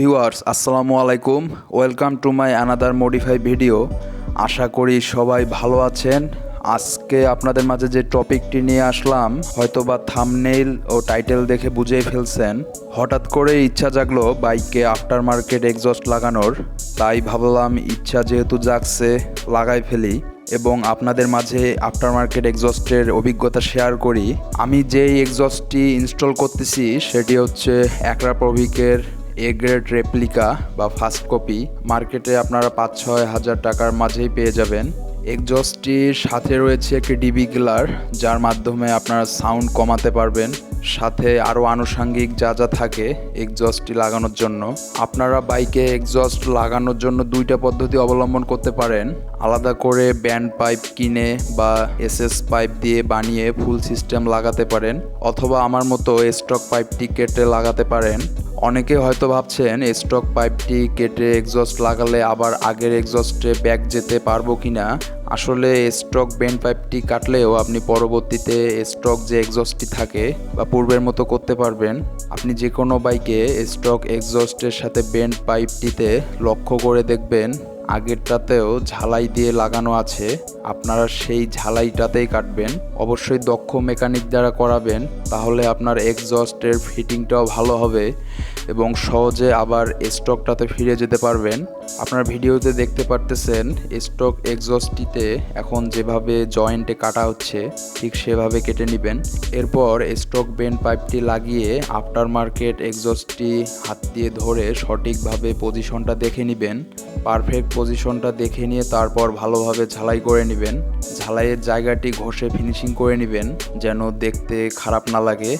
Viewers আসসালামু আলাইকুম, welcome to my another modify video. আশা করি সবাই ভালো আছেন। আজকে আপনাদের মাঝে যে টপিকটি নিয়ে আসলাম হয়তোবা থাম্বনেইল ও টাইটেল দেখে বুঝেই ফেলছেন। হঠাৎ করে ইচ্ছা জাগলো বাইকে আফটার মার্কেট এক্সস্ট লাগানোর, তাই ভাবলাম ইচ্ছা যেহেতু জাগছে লাগাই ফেলি এবং আপনাদের মাঝে আফটার মার্কেট এক্সস্টের অভিজ্ঞতা শেয়ার করি। আমি যেই এক্সস্টটি ইনস্টল করতেছি সেটি হচ্ছে অ্যাক্রাপ্রোভিকের এ গ্রেড রেপ্লিকা বা ফার্স্ট কপি। মার্কেটে আপনারা 5-6 হাজার টাকার মাঝেই পেয়ে যাবেন। এক্সস্টটির সাথে রয়েছে একটি ডিবি কিলার, যার মাধ্যমে আপনারা সাউন্ড কমাতে পারবেন। সাথে আরও আনুষঙ্গিক যা যা থাকে এক্সস্টটি লাগানোর জন্য। আপনারা বাইকে এক্সস্ট লাগানোর জন্য দুইটা পদ্ধতি অবলম্বন করতে পারেন। আলাদা করে ব্যান্ড পাইপ কিনে বা এসএস পাইপ দিয়ে বানিয়ে ফুল সিস্টেম লাগাতে পারেন, অথবা আমার মতো স্টক পাইপটি কেটে লাগাতে পারেন। অনেকে হয়তো ভাবছেন স্টক পাইপটি কেটে এক্সস্ট লাগালে আবার আগের এক্সস্টে ব্যাক যেতে পারবো কিনা। আসলে স্টক বেন্ড পাইপটি কাটলেও আপনি পরবর্তীতে স্টক যে এক্সস্টটি থাকে বা পূর্বের মতো করতে পারবেন। আপনি যে কোনো বাইকে স্টক এক্সস্টের সাথে বেন্ড পাইপটিতে লক্ষ্য করে দেখবেন আগেরটাতেও ঝালাই দিয়ে লাগানো আছে। আপনারা সেই ঝালাইটাতেই কাটবেন। অবশ্যই দক্ষ মেকানিক দ্বারা করাবেন, তাহলে আপনার এক্সস্টের ফিটিংটাও ভালো হবে এবং সহজে আবার স্টকটাতে ফিরে যেতে পারবেন। আপনার ভিডিওতে দেখতে পারতেছেন স্টক এক্সস্টটিতে এখন যেভাবে জয়েন্টে কাটা হচ্ছে ঠিক সেভাবে কেটে নেবেন। এরপর স্টক বেন্ড পাইপটি লাগিয়ে আফটার মার্কেট এক্সস্টটি হাত দিয়ে ধরে সঠিকভাবে পজিশনটা দেখে নেবেন। পারফেক্ট পজিশনটা দেখে নিয়ে তারপর ভালোভাবে ঝালাই করে নেবেন। ঝালাইয়ের জায়গাটি ঘষে ফিনিশিং করে নেবেন যেন দেখতে খারাপ না লাগে।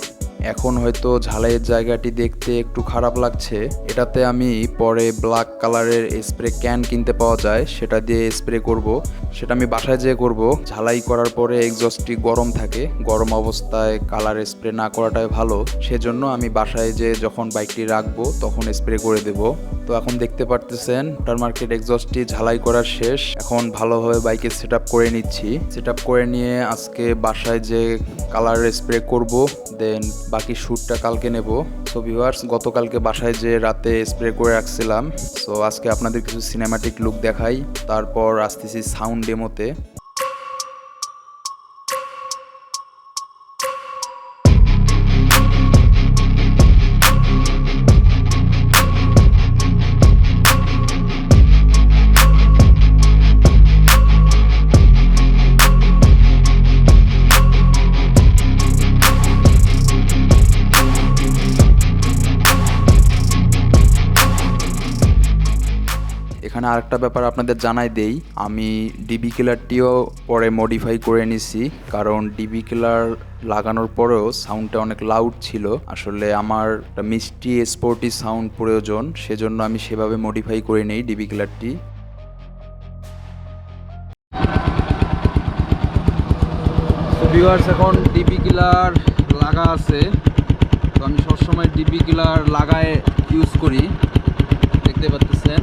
এখন হয়তো ঝালাইয়ের জায়গাটি দেখতে একটু খারাপ লাগছে, এটাতে আমি পরে ব্ল্যাক কালারের স্প্রে ক্যান কিনতে পাওয়া যায়, সেটা দিয়ে স্প্রে করব। সেটা আমি বাসায় যেয়ে করব। ঝালাই করার পরে এক্সস্টটি গরম থাকে, গরম অবস্থায় কালার স্প্রে না করাটাই ভালো। সেজন্য আমি বাসায় যেয়ে যখন বাইকটি রাখবো তখন স্প্রে করে দেব। তো এখন দেখতে পারতেছেন আফটার মার্কেট এক্সস্টটি ঝালাই করা শেষ। এখন ভালোভাবে বাইকে সেট আপ করে নিচ্ছি। সেট আপ করে নিয়ে আজকে বাসায় যে কালার স্প্রে করব, দেন বাকি শ্যুটটা কালকে নেব। সো ভিউয়ার্স, গতকালকে বাসায় যে রাতে স্প্রে করে রাখছিলাম। সো আজকে আপনাদের কিছু সিনেমাটিক লুক দেখাই, তারপর আসতেছি সাউন্ড ডেমোতে। এখানে আরেকটা ব্যাপার আপনাদের জানাই দেই, আমি ডিবি কিলারটিও পরে মডিফাই করে নিছি, কারণ ডিবি কিলার লাগানোর পরেও সাউন্ডটা অনেক লাউড ছিল। আসলে আমার একটা মিষ্টি স্পোর্টি সাউন্ড প্রয়োজন, সেজন্য আমি সেভাবে মডিফাই করে নেই ডিবি কিলারটি। ভিউয়ার্স, এখন ডিবি কিলার লাগা আছে, তো আমি সবসময় ডিবি কিলার লাগায় ইউজ করি, দেখতে পাচ্ছেন।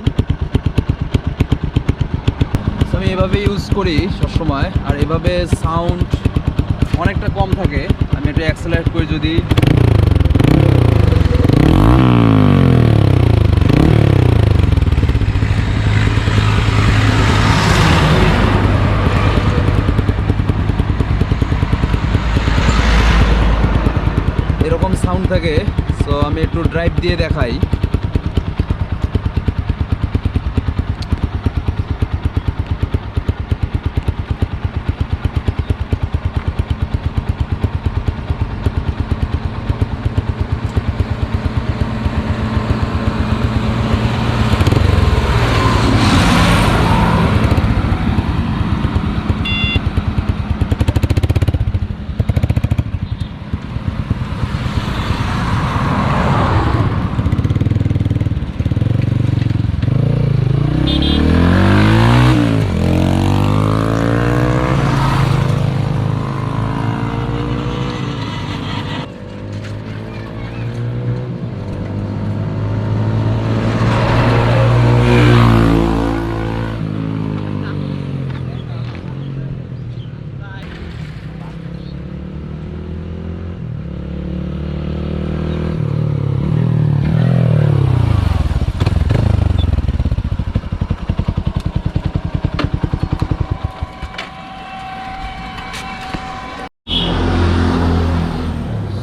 আমি এভাবে ইউজ করি সবসময়, আর এভাবে সাউন্ড অনেকটা কম থাকে। আমি এটা অ্যাক্সেলারেট করি, যদি এরকম সাউন্ড থাকে। সো আমি একটু ড্রাইভ দিয়ে দেখাই।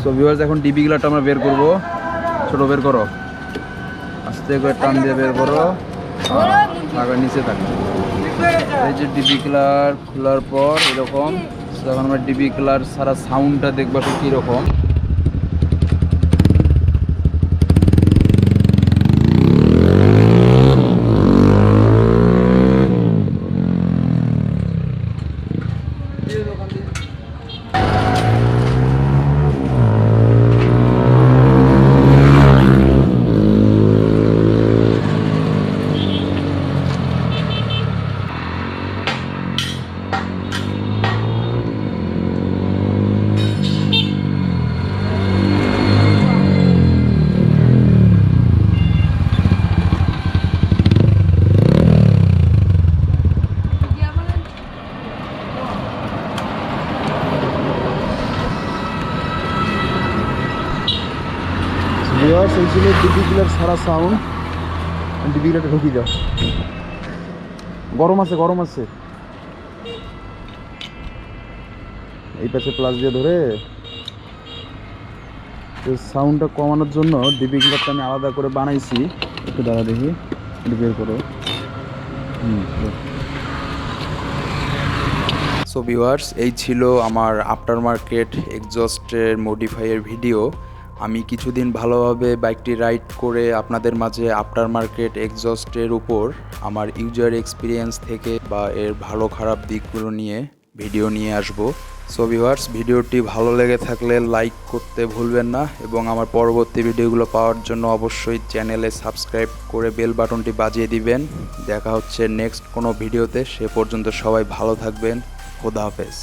সো ভিউয়ার্স এখন ডিবি গ্লারটা আমরা বের করব। ছোট বের করো, আস্তে করে টান দিয়ে বের করো, আবার নিচে থাকবে। এই যে ডিবি গ্লার খোলার পর এরকম। এখন আমরা ডিবি গ্লার সারা সাউন্ডটা দেখবো কীরকম। এই ছিল ডিবি গ্লার সারা সাউন্ড। ডিবি গ্লারটা ঢুকিয়ে দাও, গরম আছে গরম আছে। এই পাশে প্লাস দিয়ে ধরে সাউন্ডটা কমানোর জন্য ডিবি গ্লারটা আমি আলাদা করে বানাইছি। একটু দাঁড়া দেখি, একটু বের করো। সো ভিউয়ার্স, এই ছিল আমার আফটার মার্কেট এক্সজস্টের মডিফাইয়ের ভিডিও। আমি কিছুদিন ভালোভাবে বাইকটি রাইড করে আপনাদের মাঝে আফটার মার্কেট এক্সজস্টের উপর আমার ইউজার এক্সপিরিয়েন্স থেকে বা এর ভালো খারাপ দিকগুলো নিয়ে ভিডিও নিয়ে আসব। সো ভিউয়ার্স, ভিডিওটি ভালো লেগে থাকলে লাইক করতে ভুলবেন না এবং আমার পরবর্তী ভিডিওগুলো পাওয়ার জন্য অবশ্যই চ্যানেলে সাবস্ক্রাইব করে বেল বাটনটি বাজিয়ে দিবেন। দেখা হচ্ছে নেক্সট কোনো ভিডিওতে। সে পর্যন্ত সবাই ভালো থাকবেন। খোদা হাফেজ।